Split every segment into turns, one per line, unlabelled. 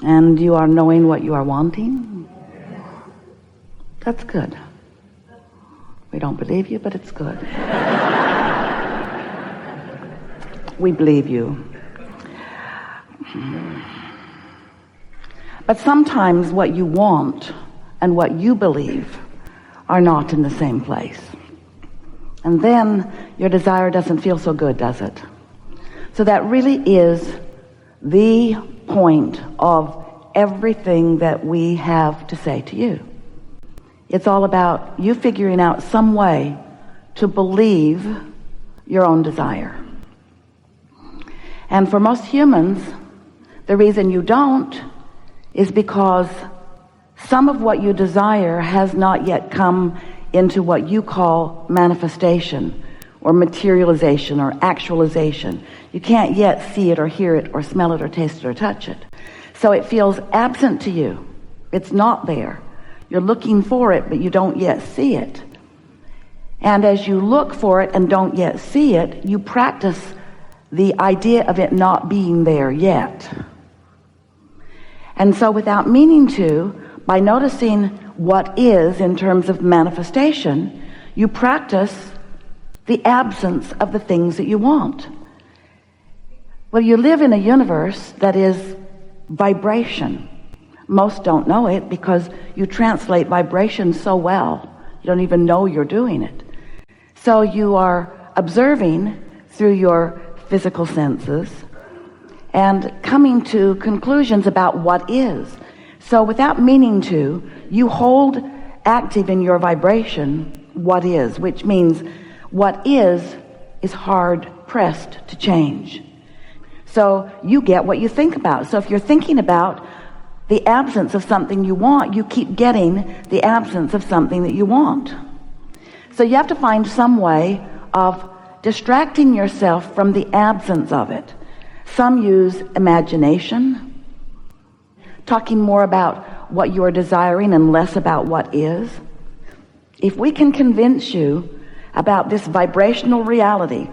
And you are knowing what you are wanting? That's good. We don't believe you, but it's good. We believe you. But sometimes what you want and what you believe are not in the same place. And then your desire doesn't feel so good, does it? So that really is the point of everything that we have to say to you. It's all about you figuring out some way to believe your own desire. And for most humans, the reason you don't is because some of what you desire has not yet come into what you call manifestation or materialization or actualization. You can't yet see it or hear it or smell it or taste it or touch it. So it feels absent to you. It's not there. You're looking for it, but you don't yet see it. And as you look for it and don't yet see it, you practice the idea of it not being there yet. And so without meaning to, by noticing what is in terms of manifestation, you practice the absence of the things that you want. Well, you live in a universe that is vibration. Most don't know it because you translate vibration so well, you don't even know you're doing it. So you are observing through your physical senses and coming to conclusions about what is. So without meaning to, you hold active in your vibration what is, which means what is hard pressed to change. So you get what you think about. So if you're thinking about the absence of something you want, you keep getting the absence of something that you want. So you have to find some way of distracting yourself from the absence of it. Some use imagination, talking more about what you are desiring and less about what is. If we can convince you about this vibrational reality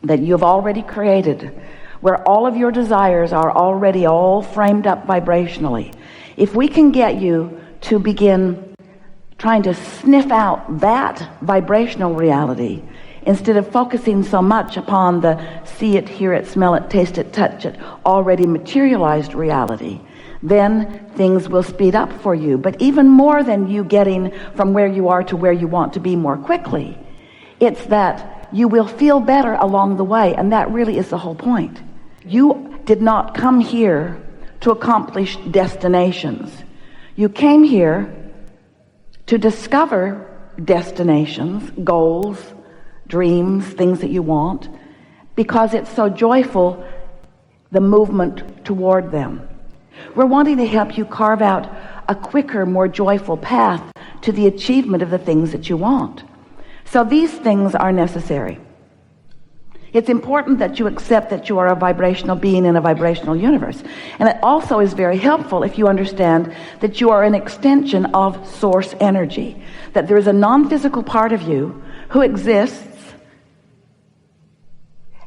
that you've already created, where all of your desires are already all framed up vibrationally, if we can get you to begin trying to sniff out that vibrational reality instead of focusing so much upon the see it, hear it, smell it, taste it, touch it, already materialized reality, then things will speed up for you. But even more than you getting from where you are to where you want to be more quickly, it's that you will feel better along the way, and that really is the whole point. You did not come here to accomplish destinations. You came here to discover destinations, goals, dreams, things that you want, because it's so joyful, the movement toward them. We're wanting to help you carve out a quicker, more joyful path to the achievement of the things that you want. So these things are necessary. It's important that you accept that you are a vibrational being in a vibrational universe. And it also is very helpful if you understand that you are an extension of source energy, that there is a non-physical part of you who exists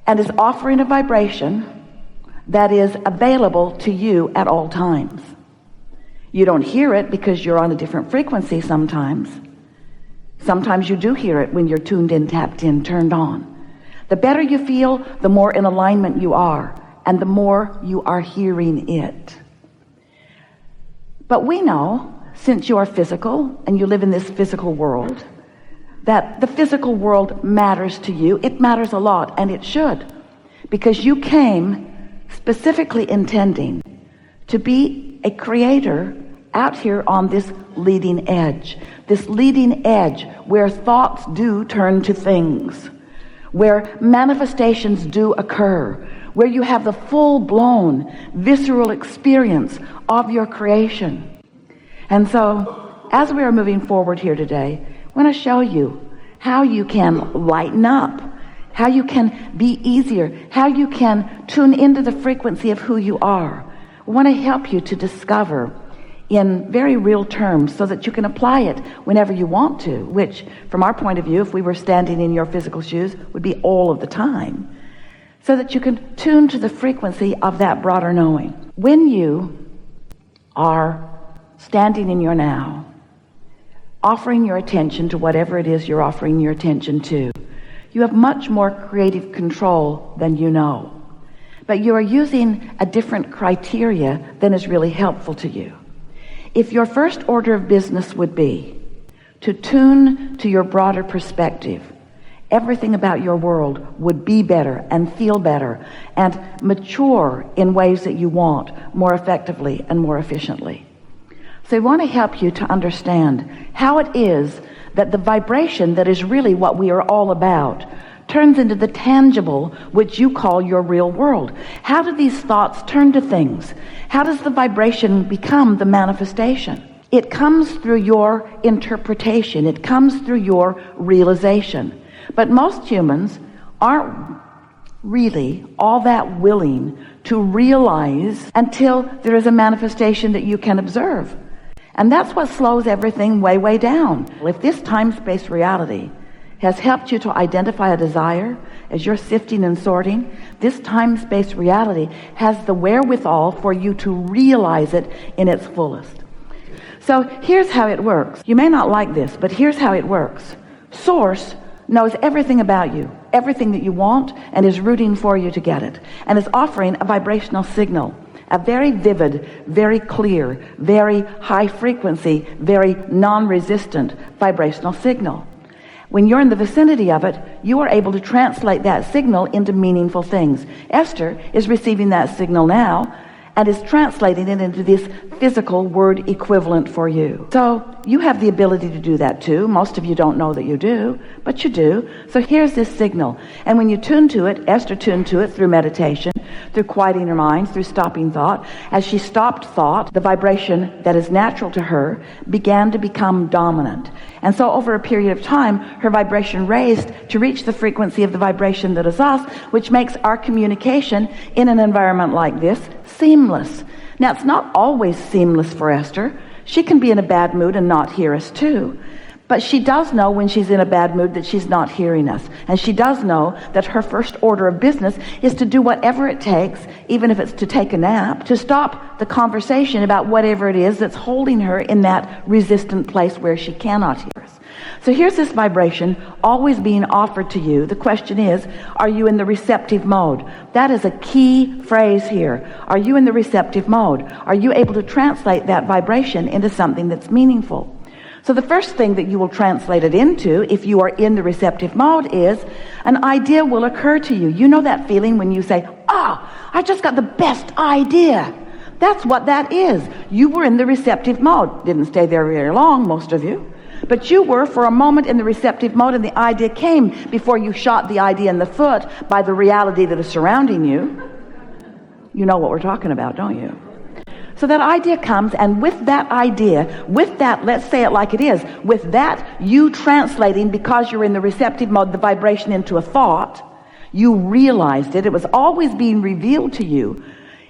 and is offering a vibration that is available to you at all times. You don't hear it because you're on a different frequency sometimes. Sometimes you do hear it when you're tuned in, tapped in, turned on. The better you feel, the more in alignment you are, and the more you are hearing it. But we know, since you are physical and you live in this physical world, that the physical world matters to you. It matters a lot, and it should, because you came specifically intending to be a creator out here on this leading edge where thoughts do turn to things, where manifestations do occur, where you have the full-blown visceral experience of your creation. And so as we are moving forward here today, I want to show you how you can lighten up, how you can be easier, how you can tune into the frequency of who you are. I want to help you to discover in very real terms so that you can apply it whenever you want to, which from our point of view, if we were standing in your physical shoes, would be all of the time, so that you can tune to the frequency of that broader knowing. When you are standing in your now, offering your attention to whatever it is you're offering your attention to, you have much more creative control than you know. But you are using a different criteria than is really helpful to you. If your first order of business would be to tune to your broader perspective, everything about your world would be better and feel better and mature in ways that you want more effectively and more efficiently. So I want to help you to understand how it is that the vibration that is really what we are all about turns into the tangible, which you call your real world. How do these thoughts turn to things? How does the vibration become the manifestation? It comes through your interpretation. It comes through your realization. But most humans aren't really all that willing to realize until there is a manifestation that you can observe. And that's what slows everything way, way down. If this time-space reality has helped you to identify a desire as you're sifting and sorting, this time-space reality has the wherewithal for you to realize it in its fullest. So here's how it works. You may not like this, but here's how it works. Source knows everything about you, everything that you want, and is rooting for you to get it, and is offering a vibrational signal, a very vivid, very clear, very high frequency, very non-resistant vibrational signal. When you're in the vicinity of it, you are able to translate that signal into meaningful things. Esther is receiving that signal now and is translating it into this physical word equivalent for you. So you have the ability to do that too. Most of you don't know that you do, but you do. So here's this signal. And when you tune to it, Esther tuned to it through meditation, through quieting her mind, through stopping thought. As she stopped thought, the vibration that is natural to her began to become dominant. And so over a period of time, her vibration raised to reach the frequency of the vibration that is us, which makes our communication in an environment like this seamless. Now, it's not always seamless for Esther. She can be in a bad mood and not hear us too. But she does know when she's in a bad mood that she's not hearing us. And she does know that her first order of business is to do whatever it takes, even if it's to take a nap, to stop the conversation about whatever it is that's holding her in that resistant place where she cannot hear us. So here's this vibration always being offered to you. The question is, are you in the receptive mode? That is a key phrase here. Are you in the receptive mode? Are you able to translate that vibration into something that's meaningful? So the first thing that you will translate it into, if you are in the receptive mode, is an idea will occur to you. You know that feeling when you say, I just got the best idea. That's what that is. You were in the receptive mode. Didn't stay there very long, most of you. But you were for a moment in the receptive mode, and the idea came before you shot the idea in the foot by the reality that is surrounding you. You know what we're talking about, don't you? So that idea comes, and with that idea, with that, let's say it like it is, with that you translating, because you're in the receptive mode, the vibration into a thought, you realized it. It was always being revealed to you.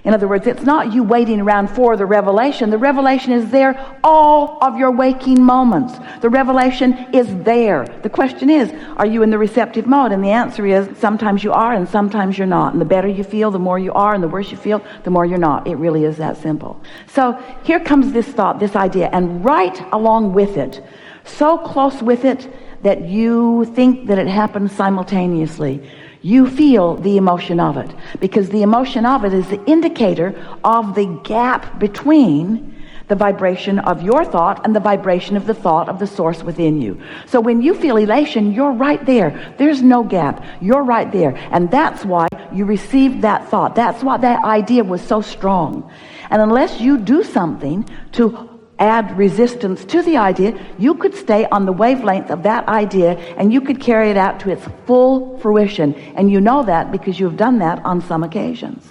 In other words, it's not you waiting around for the revelation. The revelation is there all of your waking moments. The revelation is there. The question is, are you in the receptive mode? And the answer is, sometimes you are and sometimes you're not. And the better you feel, the more you are, and the worse you feel, the more you're not. It really is that simple. So here comes this thought, this idea, and right along with it, so close with it that you think that it happens simultaneously. You feel the emotion of it, because the emotion of it is the indicator of the gap between the vibration of your thought and the vibration of the thought of the source within you. So when you feel elation, you're right there. There's no gap. You're right there. And that's why you received that thought. That's why that idea was so strong. And unless you do something to add resistance to the idea, you could stay on the wavelength of that idea and you could carry it out to its full fruition. And you know that because you've done that on some occasions.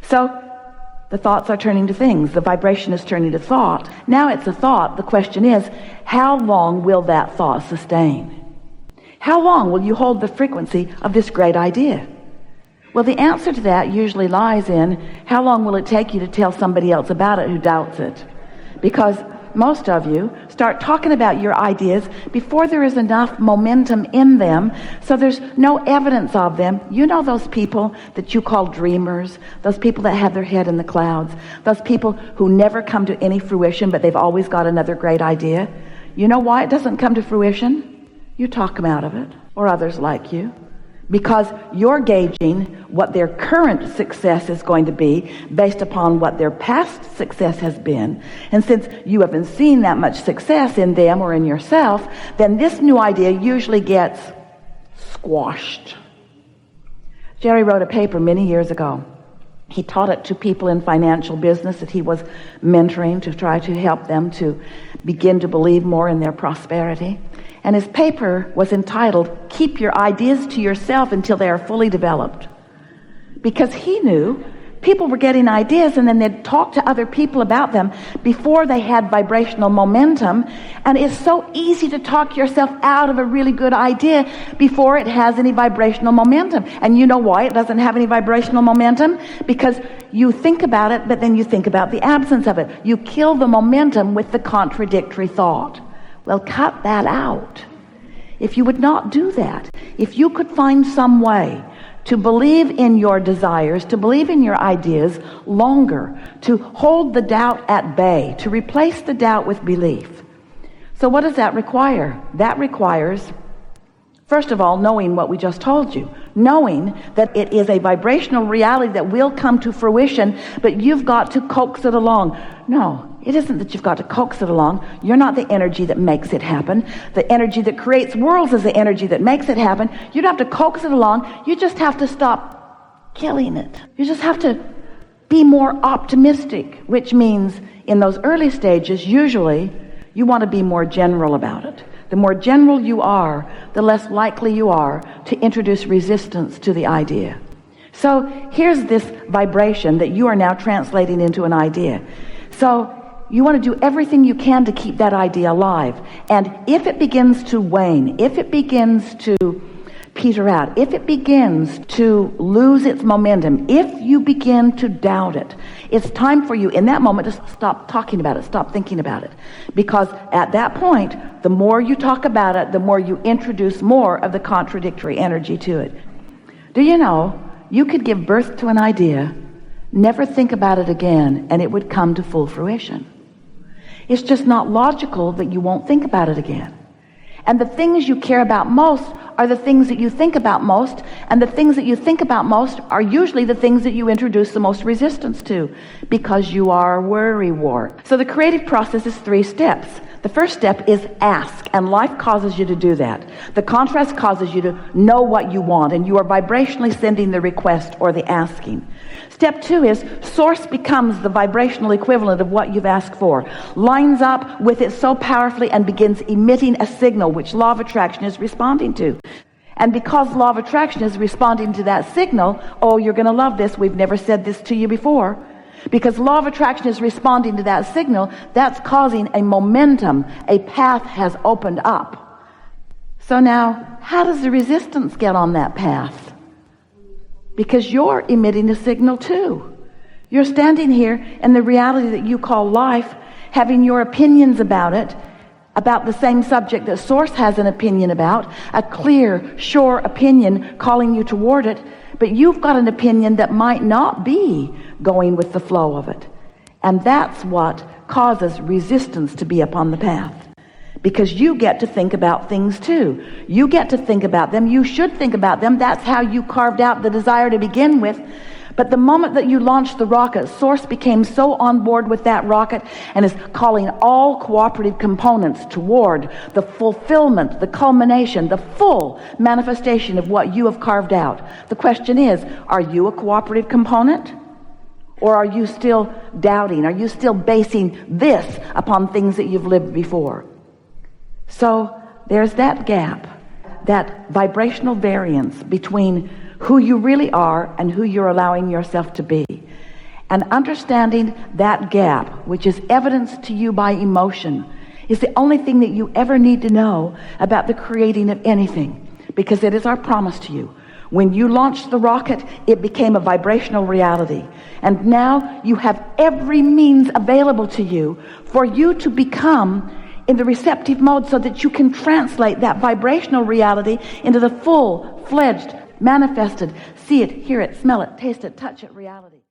So the thoughts are turning to things. The vibration is turning to thought. Now it's a thought. The question is, how long will that thought sustain? How long will you hold the frequency of this great idea? Well, the answer to that usually lies in, how long will it take you to tell somebody else about it who doubts it? Because most of you start talking about your ideas before there is enough momentum in them, so there's no evidence of them. You know those people that you call dreamers, those people that have their head in the clouds, those people who never come to any fruition, but they've always got another great idea. You know why it doesn't come to fruition? You talk them out of it, or others like you. Because you're gauging what their current success is going to be based upon what their past success has been. And since you haven't seen that much success in them or in yourself, then this new idea usually gets squashed. Jerry wrote a paper many years ago. He taught it to people in financial business that he was mentoring to try to help them to begin to believe more in their prosperity. And his paper was entitled, "Keep Your Ideas to Yourself Until They Are Fully Developed." Because he knew people were getting ideas and then they'd talk to other people about them before they had vibrational momentum. And it's so easy to talk yourself out of a really good idea before it has any vibrational momentum. And you know why it doesn't have any vibrational momentum? Because you think about it, but then you think about the absence of it. You kill the momentum with the contradictory thought. Well, cut that out. If you would not do that, if you could find some way to believe in your desires, to believe in your ideas longer, to hold the doubt at bay, to replace the doubt with belief. So what does that require? That requires, first of all, knowing what we just told you, knowing that it is a vibrational reality that will come to fruition, but you've got to coax it along. No, it isn't that you've got to coax it along. You're not the energy that makes it happen. The energy that creates worlds is the energy that makes it happen. You don't have to coax it along. You just have to stop killing it. You just have to be more optimistic, which means in those early stages, usually you want to be more general about it. The more general you are, the less likely you are to introduce resistance to the idea. So here's this vibration that you are now translating into an idea. So you want to do everything you can to keep that idea alive. And if it begins to wane, if it begins to peter out, if it begins to lose its momentum, if you begin to doubt it, it's time for you in that moment to stop talking about it, stop thinking about it. Because at that point, the more you talk about it, the more you introduce more of the contradictory energy to it. Do you know, you could give birth to an idea, never think about it again, and it would come to full fruition. It's just not logical that you won't think about it again. And the things you care about most are the things that you think about most, and the things that you think about most are usually the things that you introduce the most resistance to, because you are worry-wart. So the creative process is 3 steps. The first step is ask, and life causes you to do that. The contrast causes you to know what you want, and you are vibrationally sending the request or the asking. Step 2 is source becomes the vibrational equivalent of what you've asked for, lines up with it so powerfully and begins emitting a signal which law of attraction is responding to. And because law of attraction is responding to that signal, oh, you're going to love this, we've never said this to you before. Because law of attraction is responding to that signal, that's causing a momentum, a path has opened up. So now, how does the resistance get on that path? Because you're emitting a signal too. You're standing here in the reality that you call life, having your opinions about it, about the same subject that Source has an opinion about, a clear, sure opinion calling you toward it, but you've got an opinion that might not be going with the flow of it. And that's what causes resistance to be upon the path. Because you get to think about things too. You get to think about them. You should think about them. That's how you carved out the desire to begin with. But the moment that you launched the rocket, Source became so on board with that rocket and is calling all cooperative components toward the fulfillment, the culmination, the full manifestation of what you have carved out. The question is, are you a cooperative component? Or are you still doubting? Are you still basing this upon things that you've lived before? So there's that gap, that vibrational variance between who you really are and who you're allowing yourself to be. And understanding that gap, which is evidenced to you by emotion, is the only thing that you ever need to know about the creating of anything, because it is our promise to you. When you launched the rocket, it became a vibrational reality. And now you have every means available to you for you to become in the receptive mode so that you can translate that vibrational reality into the full-fledged, manifested, see it, hear it, smell it, taste it, touch it reality.